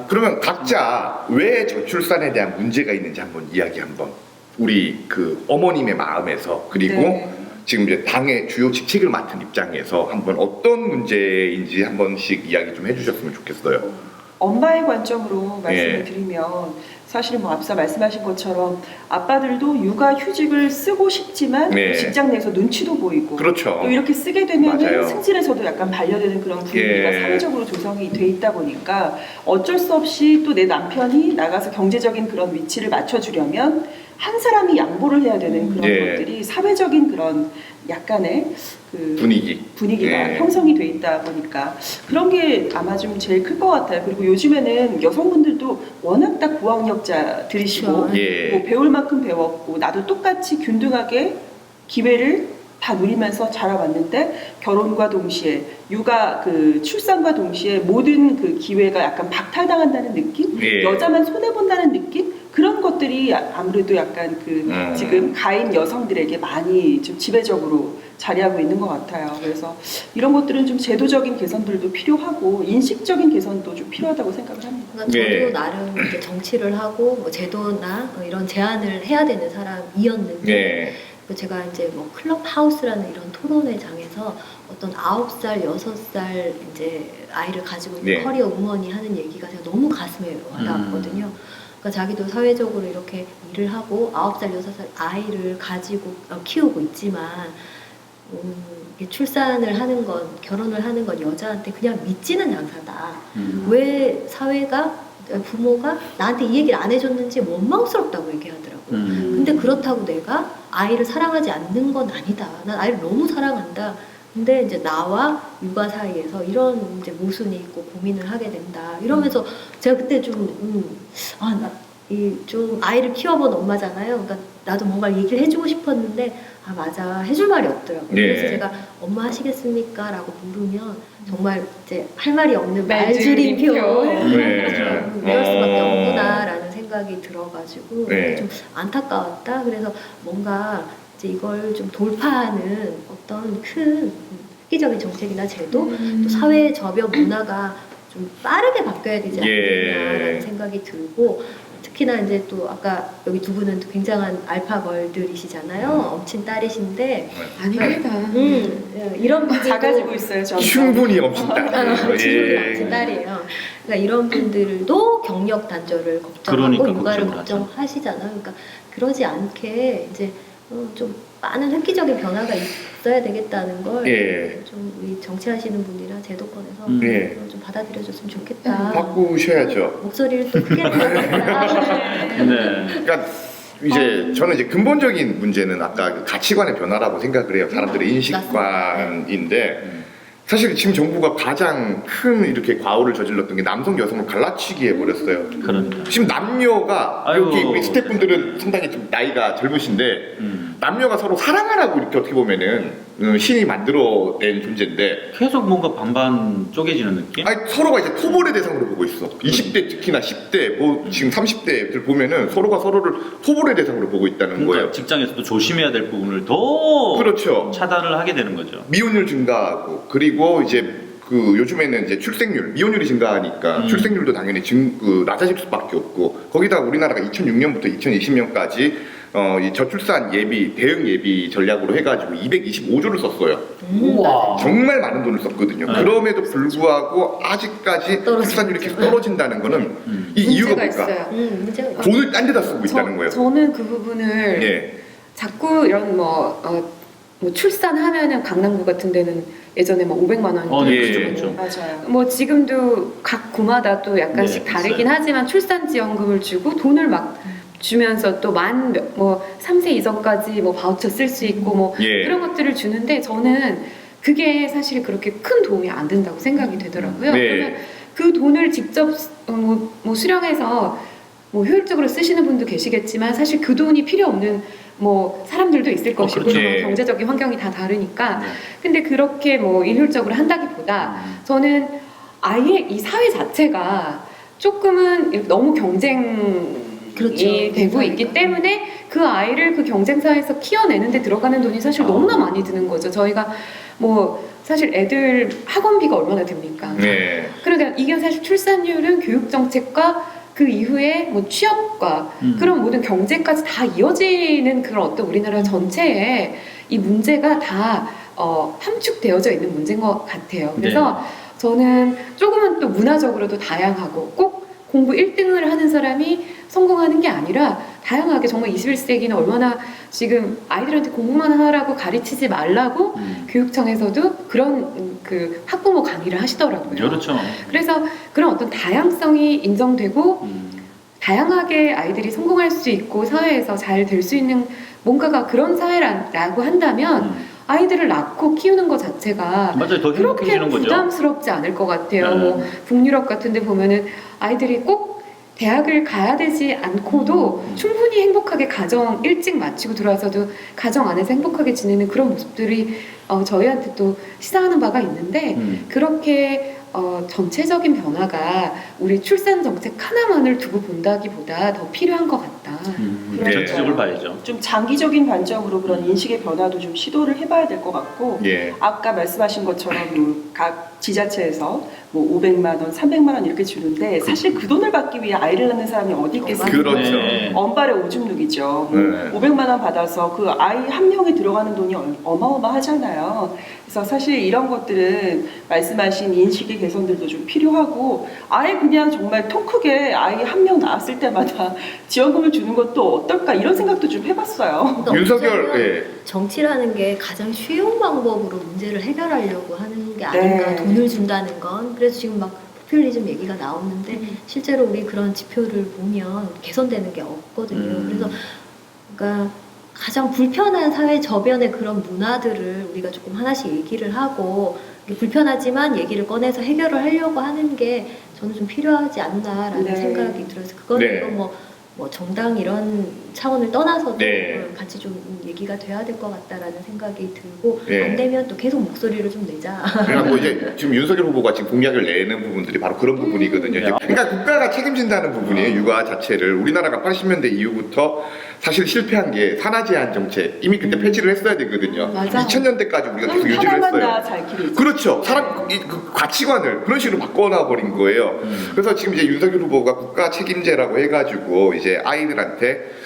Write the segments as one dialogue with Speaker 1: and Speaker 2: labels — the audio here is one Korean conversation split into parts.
Speaker 1: 그러면 각자 왜 저출산에 대한 문제가 있는지 한번 이야기 한번 우리 그 어머님의 마음에서 그리고
Speaker 2: 네.
Speaker 1: 지금 이제 당의 주요 직책을 맡은 입장에서 한번 어떤 문제인지 한 번씩 이야기 좀 해주셨으면 좋겠어요.
Speaker 2: 엄마의 관점으로 말씀을
Speaker 1: 예.
Speaker 2: 드리면 사실 뭐 앞서 말씀하신 것처럼 아빠들도 육아 휴직을 쓰고 싶지만
Speaker 1: 네.
Speaker 2: 직장 내에서 눈치도 보이고
Speaker 1: 그렇죠.
Speaker 2: 또 이렇게 쓰게 되면
Speaker 1: 맞아요.
Speaker 2: 승진에서도 약간 반려되는 그런 분위기가
Speaker 1: 예.
Speaker 2: 사회적으로 조성이 돼 있다 보니까 어쩔 수 없이 또 내 남편이 나가서 경제적인 그런 위치를 맞춰주려면 한 사람이 양보를 해야 되는 그런
Speaker 1: 예.
Speaker 2: 것들이 사회적인 그런 약간의 그 분위기가
Speaker 1: 예.
Speaker 2: 형성이 돼 있다 보니까 그런 게 아마 좀 제일 클 것 같아요. 그리고 요즘에는 여성분들도 워낙 다 고학력자들이시고
Speaker 3: 그렇죠.
Speaker 1: 예.
Speaker 2: 뭐 배울 만큼 배웠고 나도 똑같이 균등하게 기회를 다 누리면서 자라왔는데 결혼과 동시에 육아 그 출산과 동시에 모든 그 기회가 약간 박탈당한다는 느낌,
Speaker 1: 예.
Speaker 2: 여자만 손해 본다는 느낌 그런 것들이 아무래도 약간 그 지금 가임 여성들에게 많이 좀 지배적으로 자리하고 있는 것 같아요. 그래서 이런 것들은 좀 제도적인 개선들도 필요하고 인식적인 개선도 좀 필요하다고 생각을 합니다.
Speaker 3: 그러니까 저도
Speaker 1: 네.
Speaker 3: 나름 이제 정치를 하고 뭐 제도나 이런 제안을 해야 되는 사람이었는데
Speaker 1: 예.
Speaker 3: 제가 이제 뭐 클럽하우스라는 이런 토론회장에서 어떤 9살, 6살 이제 아이를 가지고 있는
Speaker 1: 네.
Speaker 3: 커리어 우먼이 하는 얘기가 제가 너무 가슴에 와닿았거든요. 그러니까 자기도 사회적으로 이렇게 일을 하고 9살, 6살 아이를 가지고 키우고 있지만 이게 출산을 하는 건, 결혼을 하는 건 여자한테 그냥 미치는 양사다. 왜 사회가, 부모가 나한테 이 얘기를 안 해줬는지 원망스럽다고 얘기하더라고요. 근데 그렇다고 내가 아이를 사랑하지 않는 건 아니다. 난 아이를 너무 사랑한다. 근데 이제 나와 육아 사이에서 이런 이제 모순이 있고 고민을 하게 된다. 이러면서 제가 그때 좀 아이를 키워본 엄마잖아요. 그러니까 나도 뭔가 얘기를 해주고 싶었는데 아 맞아 해줄 말이 없더라고요.
Speaker 1: 네.
Speaker 3: 그래서 제가 엄마 하시겠습니까? 라고 물으면 정말 이제 할 말이 없는
Speaker 2: 말줄임표.
Speaker 3: 말줄임표.
Speaker 1: 네.
Speaker 3: 이럴 수밖에 없구나라는 생각이 들어가지고
Speaker 1: 네.
Speaker 3: 좀 안타까웠다. 그래서 뭔가 이제 이걸 좀 돌파하는 어떤 큰 획기적인 정책이나 제도, 또 사회의 저변 문화가 좀 빠르게 바뀌어야 되지 않겠냐라는
Speaker 1: 예.
Speaker 3: 생각이 들고, 특히나 이제 또 아까 여기 두 분은 또 굉장한 알파걸들이시잖아요. 엄친 딸이신데
Speaker 2: 아닙니다.
Speaker 3: 이런 분들도
Speaker 2: 작아지고 있어요. 저는.
Speaker 1: 충분히 엄친다.
Speaker 3: 친구들이
Speaker 1: 예.
Speaker 3: 엄친 딸이에요. 그러니까 이런 분들도 경력 단절을 걱정하고
Speaker 4: 그러니까
Speaker 3: 육아를
Speaker 4: 걱정을
Speaker 3: 걱정하시잖아요. 그러니까 그러지 않게 이제 좀 많은 획기적인 변화가 있어야 되겠다는 걸
Speaker 1: 예.
Speaker 3: 좀 우리 정치하시는 분이나 제도권에서
Speaker 1: 예.
Speaker 3: 좀 받아들여줬으면 좋겠다.
Speaker 1: 바꾸셔야죠.
Speaker 3: 목소리를 또 크게 들어야겠다.
Speaker 4: 네.
Speaker 1: 그러니까 이제 저는 이제 근본적인 문제는 아까 그 가치관의 변화라고 생각을 해요. 사람들의 인식관인데 사실 지금 정부가 가장 큰 이렇게 과오를 저질렀던 게 남성 여성을 갈라치기 해버렸어요.
Speaker 4: 그러니까.
Speaker 1: 지금 남녀가
Speaker 4: 아이고.
Speaker 1: 여기 우리 스태프분들은 상당히 좀 나이가 젊으신데 남녀가 서로 사랑하라고 이렇게 어떻게 보면은 신이 만들어낸 존재인데
Speaker 4: 계속 뭔가 반반 쪼개지는 느낌?
Speaker 1: 아니 서로가 이제 토벌의 대상으로 보고 있어. 20대 특히나 10대 뭐 지금 30대들 보면은 서로가 서로를 토벌의 대상으로 보고 있다는
Speaker 4: 그러니까
Speaker 1: 거예요.
Speaker 4: 직장에서도 조심해야 될 부분을 더
Speaker 1: 그렇죠.
Speaker 4: 차단을 하게 되는 거죠.
Speaker 1: 미혼율 증가하고 그리고 이제 그 요즘에는 이제 출생률 미혼율이 증가하니까 출생률도 당연히 낮아질 수밖에 없고 거기다 우리나라가 2006년부터 2020년까지 이 저출산 예비 대응 예비 전략으로 해가지고 225조를 썼어요.
Speaker 4: 우와.
Speaker 1: 정말 많은 돈을 썼거든요.
Speaker 4: 네.
Speaker 1: 그럼에도 불구하고 아직까지 출산율이 계속 떨어진다는 거는 이 이유가
Speaker 5: 문제가
Speaker 1: 뭘까?
Speaker 5: 있어요.
Speaker 3: 문제가 있어요.
Speaker 1: 돈을 딴 데다 쓰고 있다는 거예요.
Speaker 5: 저는 그 부분을
Speaker 1: 예.
Speaker 5: 자꾸 이런 뭐 출산하면은 강남구 같은 데는 예전에 뭐 500만 원이
Speaker 1: 예.
Speaker 4: 그렇죠.
Speaker 2: 맞아요.
Speaker 5: 뭐 지금도 각 구마다 또 약간씩
Speaker 4: 네,
Speaker 5: 다르긴
Speaker 4: 있어요.
Speaker 5: 하지만 출산지원금을 주고 돈을 막 주면서 또 3세 이전까지 뭐 바우처 쓸 수 있고 뭐
Speaker 1: 예.
Speaker 5: 그런 것들을 주는데 저는 그게 사실 그렇게 큰 도움이 안 된다고 생각이 되더라고요.
Speaker 1: 네.
Speaker 5: 그러면 그 돈을 직접 뭐 수령해서 뭐 효율적으로 쓰시는 분도 계시겠지만 사실 그 돈이 필요 없는 뭐 사람들도 있을 것이고
Speaker 1: 그렇죠. 예.
Speaker 5: 경제적인 환경이 다 다르니까
Speaker 4: 네.
Speaker 5: 근데 그렇게 뭐 일률적으로 한다기보다 저는 아예 이 사회 자체가 조금은 너무 경쟁이
Speaker 3: 그렇죠.
Speaker 5: 되고 있기 때문에 그 아이를 그 경쟁사에서 키워내는데 들어가는 돈이 사실 너무나 많이 드는 거죠. 저희가 뭐 사실 애들 학원비가 얼마나 듭니까?
Speaker 1: 네.
Speaker 5: 그러니까 이게 사실 출산율은 교육 정책과 그 이후에 뭐 취업과 그런 모든 경제까지 다 이어지는 그런 어떤 우리나라 전체에 이 문제가 다 함축되어져 있는 문제인 것 같아요. 그래서 저는 조금은 또 문화적으로도 다양하고 꼭 공부 1등을 하는 사람이 성공하는 게 아니라 다양하게 정말 21세기는 얼마나 지금 아이들한테 공부만 하라고 가르치지 말라고 교육청에서도 그런 그 학부모 강의를 하시더라고요.
Speaker 4: 그렇죠.
Speaker 5: 그래서 그런 어떤 다양성이 인정되고 다양하게 아이들이 성공할 수 있고 사회에서 잘 될 수 있는 뭔가가 그런 사회라고 한다면 아이들을 낳고 키우는 것 자체가
Speaker 4: 맞아요. 더
Speaker 5: 그렇게
Speaker 4: 행복해지는 거죠.
Speaker 5: 부담스럽지 않을 것 같아요.
Speaker 4: 네.
Speaker 5: 뭐 북유럽 같은 데 보면은 아이들이 꼭 대학을 가야 되지 않고도 충분히 행복하게 가정 일찍 마치고 들어와서도 가정 안에서 행복하게 지내는 그런 모습들이 저희한테 또 시사하는 바가 있는데 그렇게 전체적인 변화가 우리 출산 정책 하나만을 두고 본다기보다 더 필요한 것 같다.
Speaker 1: 네.
Speaker 4: 전체적으로 봐야죠.
Speaker 2: 좀 장기적인 관점으로 그런 인식의 변화도 좀 시도를 해봐야 될 것 같고
Speaker 1: 예.
Speaker 2: 아까 말씀하신 것처럼 각 지자체에서 뭐 500만 원, 300만 원 이렇게 주는데 사실 그 돈을 받기 위해 아이를 낳는 사람이 어디 있겠어요?
Speaker 1: 그렇죠.
Speaker 4: 네.
Speaker 2: 언발의 오줌누기죠.
Speaker 1: 네.
Speaker 2: 500만 원 받아서 그 아이 한 명에 들어가는 돈이 어마어마하잖아요. 그래서 사실 이런 것들은 말씀하신 인식의 개선들도 좀 필요하고 아예 그냥 정말 통 크게 아이 한 명 낳았을 때마다 지원금을 주는 것도 어떨까 이런 생각도 좀 해봤어요.
Speaker 3: 그러니까
Speaker 1: 윤석열,
Speaker 3: 어쩌면
Speaker 1: 예.
Speaker 3: 정치라는 게 가장 쉬운 방법으로 문제를 해결하려고 하는 게 아닌가.
Speaker 2: 네.
Speaker 3: 돈을 준다는 건. 그래서 지금 막 포퓰리즘 얘기가 나오는데 실제로 우리 그런 지표를 보면 개선되는 게 없거든요. 그래서 그러니까 가장 불편한 사회 저변의 그런 문화들을 우리가 조금 하나씩 얘기를 하고 불편하지만 얘기를 꺼내서 해결을 하려고 하는 게 저는 좀 필요하지 않나라는
Speaker 2: 네.
Speaker 3: 생각이 들어서 그거는
Speaker 1: 네.
Speaker 3: 이건 뭐 정당 이런 차원을 떠나서도
Speaker 1: 네.
Speaker 3: 같이 좀 얘기가 돼야 될 것 같다라는 생각이 들고
Speaker 1: 네.
Speaker 3: 안 되면 또 계속 목소리를 좀 내자.
Speaker 1: 그래갖고 이제 지금 윤석열 후보가 지금 공약을 내는 부분들이 바로 그런 부분이거든요. 이제 그러니까 국가가 책임진다는 부분이에요. 육아 자체를 우리나라가 80년대 이후부터 사실 실패한 게 산하 제한 정책 이미 그때 폐지를 했어야 되거든요.
Speaker 5: 맞아.
Speaker 1: 2000년대까지 우리가 계속 유지를
Speaker 2: 하나만
Speaker 1: 했어요.
Speaker 2: 다 잘 키우지.
Speaker 1: 그렇죠. 사람 그 가치관을 그런 식으로 바꿔놔 버린 거예요. 그래서 지금 이제 윤석열 후보가 국가 책임제라고 해가지고 이제 아이들한테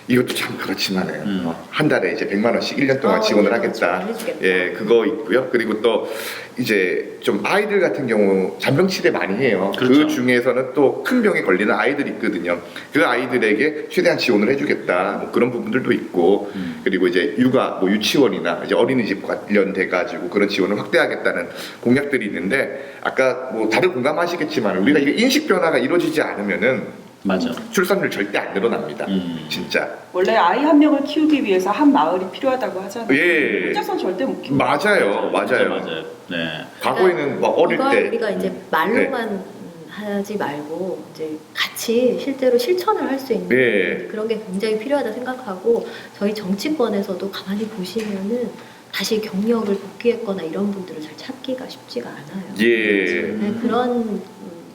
Speaker 1: 이것도 참 그렇지만은 한 달에 이제 100만 원씩 1년 동안 지원을
Speaker 3: 네,
Speaker 1: 하겠다.
Speaker 3: 해주겠다.
Speaker 1: 예, 그거 있고요. 그리고 또 이제 좀 아이들 같은 경우 잔병 치레 많이 해요.
Speaker 4: 그렇죠.
Speaker 1: 그 중에서는 또 큰 병에 걸리는 아이들이 있거든요. 그 아이들에게 최대한 지원을 해주겠다. 뭐 그런 부분들도 있고 그리고 이제 육아, 뭐 유치원이나 이제 어린이집 관련돼 가지고 그런 지원을 확대하겠다는 공약들이 있는데 아까 뭐 다들 공감하시겠지만 우리가 이게 인식 변화가 이루어지지 않으면은
Speaker 4: 맞아.
Speaker 1: 출산율 절대 안 늘어납니다. 진짜.
Speaker 2: 원래 아이 한 명을 키우기 위해서 한 마을이 필요하다고 하잖아요.
Speaker 1: 예.
Speaker 2: 혼자서는 절대 못 키워.
Speaker 1: 맞아요. 맞아요.
Speaker 4: 맞아요. 네.
Speaker 1: 과거에는 뭐 어릴
Speaker 3: 이걸
Speaker 1: 때 네.
Speaker 3: 우리가 이제 말로만 하지 말고 이제 같이 실제로 실천을 할 수 있는
Speaker 1: 네.
Speaker 3: 그런 게 굉장히 필요하다 생각하고 저희 정치권에서도 가만히 보시면은 다시 경력을 복귀했거나 이런 분들을 잘 찾기가 쉽지가 않아요.
Speaker 1: 예.
Speaker 3: 네, 그런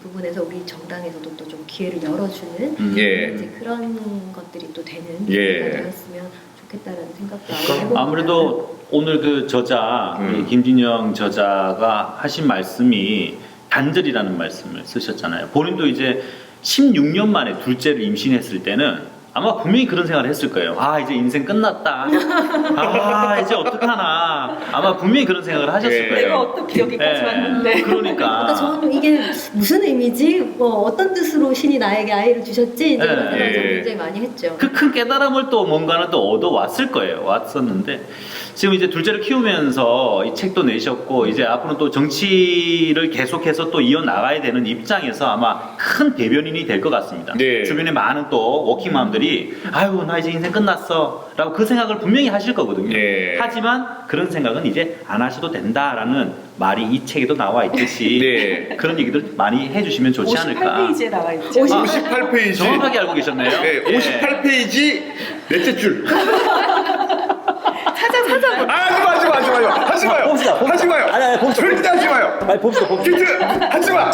Speaker 3: 부분에서 우리 정당에서도 또 좀 기회를 열어주는
Speaker 1: 예.
Speaker 3: 이제 그런 것들이 또 되는
Speaker 1: 예.
Speaker 3: 기회가 되었으면 좋겠다라는 생각도 해봅니다.
Speaker 4: 아무래도 오늘 그 저자 우리 김진영 저자가 하신 말씀이 단절이라는 말씀을 쓰셨잖아요. 본인도 이제 16년 만에 둘째를 임신했을 때는 아마 분명히 그런 생각을 했을 거예요. 아 이제 인생 끝났다. 아 이제 어떡하나. 아마 분명히 그런 생각을 하셨을
Speaker 1: 네.
Speaker 4: 거예요.
Speaker 2: 내가 어떻게 여기까지 왔는데.
Speaker 3: 그러니까
Speaker 4: 그러니까
Speaker 3: 저는 이게 무슨 의미지? 뭐 어떤 뜻으로 신이 나에게 아이를 주셨지? 이제 그런
Speaker 4: 네.
Speaker 3: 생각을 저는
Speaker 1: 예.
Speaker 3: 굉장히 많이 했죠.
Speaker 4: 그 큰 깨달음을 또 뭔가는 또 얻어왔을 거예요. 왔었는데 지금 이제 둘째를 키우면서 이 책도 내셨고 이제 앞으로 또 정치를 계속해서 또 이어나가야 되는 입장에서 아마 큰 대변인이 될 것 같습니다.
Speaker 1: 네.
Speaker 4: 주변에 많은 또 워킹맘들이 아유 나 이제 인생 끝났어 라고 그 생각을 분명히 하실 거거든요.
Speaker 1: 네.
Speaker 4: 하지만 그런 생각은 이제 안 하셔도 된다라는 말이 이 책에도 나와 있듯이
Speaker 1: 네.
Speaker 4: 그런 얘기들 많이 해주시면 좋지 않을까.
Speaker 2: 58페이지에 나와 있죠.
Speaker 1: 58페이지.
Speaker 4: 정확하게 알고 계셨네요.
Speaker 1: 네, 58페이지 넷째 줄.
Speaker 2: 찾아보자.
Speaker 1: 하지 마요.
Speaker 6: 봅시다.
Speaker 1: 하지 마요.
Speaker 6: 아니, 봅시다.
Speaker 1: 절대 하지 마요.
Speaker 6: 아니, 봅시다.
Speaker 1: 퀴즈 하지 마.